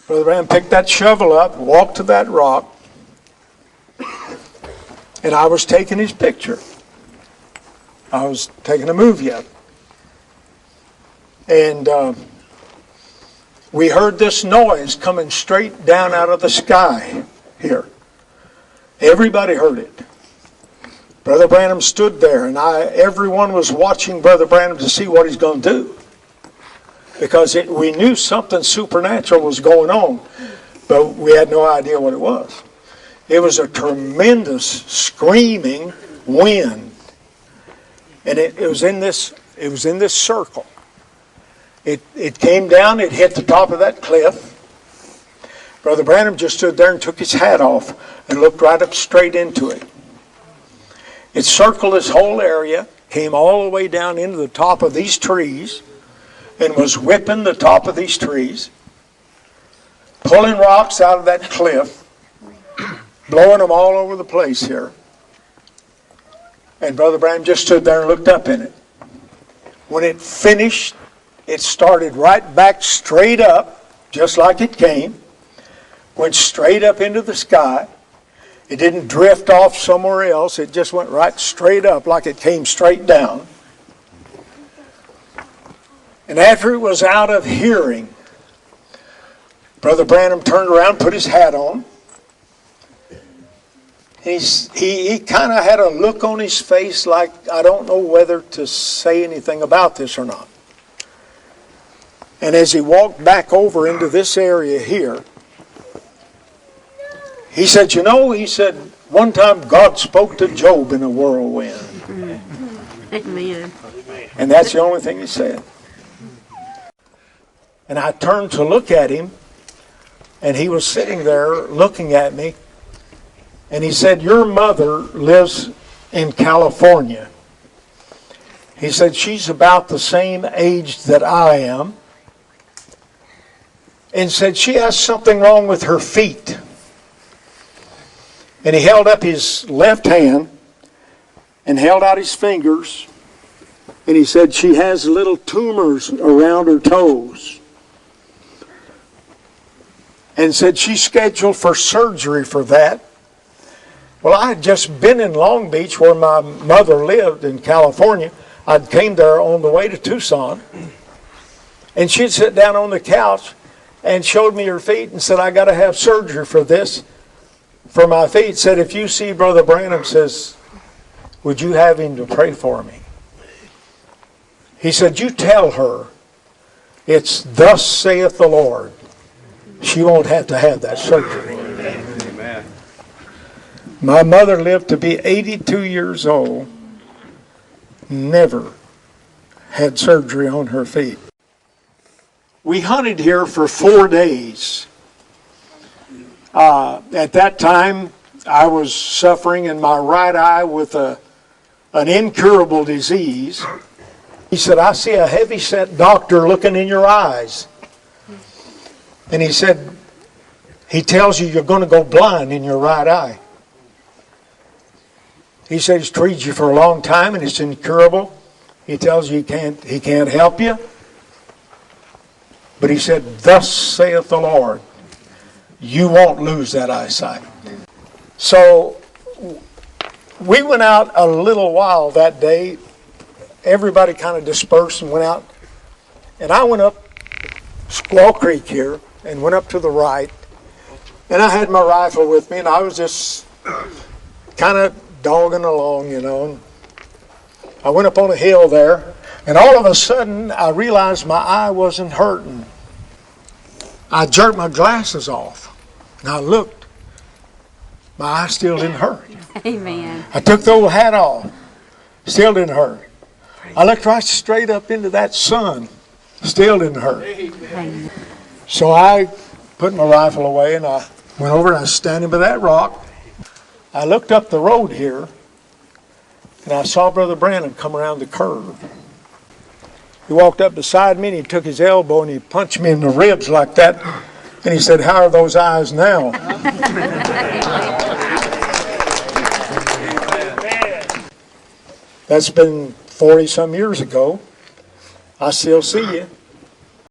Brother Branham picked that shovel up, walked to that rock, and I was taking his picture. I was taking a movie of it. And we heard this noise coming straight down out of the sky here. Everybody heard it. Brother Branham stood there, and everyone was watching Brother Branham to see what he's going to do. Because we knew something supernatural was going on, but we had no idea what it was. It was a tremendous screaming wind, and it was in this circle. It came down. It hit the top of that cliff. Brother Branham just stood there and took his hat off and looked right up straight into it. It circled this whole area, came all the way down into the top of these trees, and was whipping the top of these trees, pulling rocks out of that cliff, blowing them all over the place here. And Brother Branham just stood there and looked up in it. When it finished, it started right back straight up, just like it came, went straight up into the sky. It didn't drift off somewhere else. It just went right straight up like it came straight down. And after it was out of hearing, Brother Branham turned around, put his hat on. He kind of had a look on his face like, I don't know whether to say anything about this or not. And as he walked back over into this area here, he said, he said, one time God spoke to Job in a whirlwind. Amen. And that's the only thing he said. And I turned to look at him, and he was sitting there looking at me. And he said, your mother lives in California. He said, she's about the same age that I am. And said, she has something wrong with her feet. And he held up his left hand and held out his fingers. And he said, she has little tumors around her toes. And said she's scheduled for surgery for that. Well, I had just been in Long Beach where my mother lived in California. I came there on the way to Tucson. And she'd sit down on the couch and showed me her feet and said, I got to have surgery for this, for my feet. Said, if you see Brother Branham, says, would you have him to pray for me? He said, you tell her it's thus saith the Lord. She won't have to have that surgery. Amen. My mother lived to be 82 years old, never had surgery on her feet. We hunted here for 4 days. At that time, I was suffering in my right eye with an incurable disease. He said, I see a heavy-set doctor looking in your eyes. And he said, he tells you you're going to go blind in your right eye. He said he's treated you for a long time and it's incurable. He tells you he can't help you. But he said, thus saith the Lord, you won't lose that eyesight. So we went out a little while that day. Everybody kind of dispersed and went out. And I went up Squaw Creek here and went up to the right. And I had my rifle with me and I was just kind of dogging along, I went up on a hill there, and all of a sudden I realized my eye wasn't hurting. I jerked my glasses off, and I looked. My eye still didn't hurt. Amen. I took the old hat off, still didn't hurt. I looked right straight up into that sun, still didn't hurt. Amen. So I put my rifle away, and I went over and I was standing by that rock. I looked up the road here, and I saw Brother Branham come around the curve. He walked up beside me, and he took his elbow, and he punched me in the ribs like that. And he said, how are those eyes now? That's been 40-some years ago. I still see you.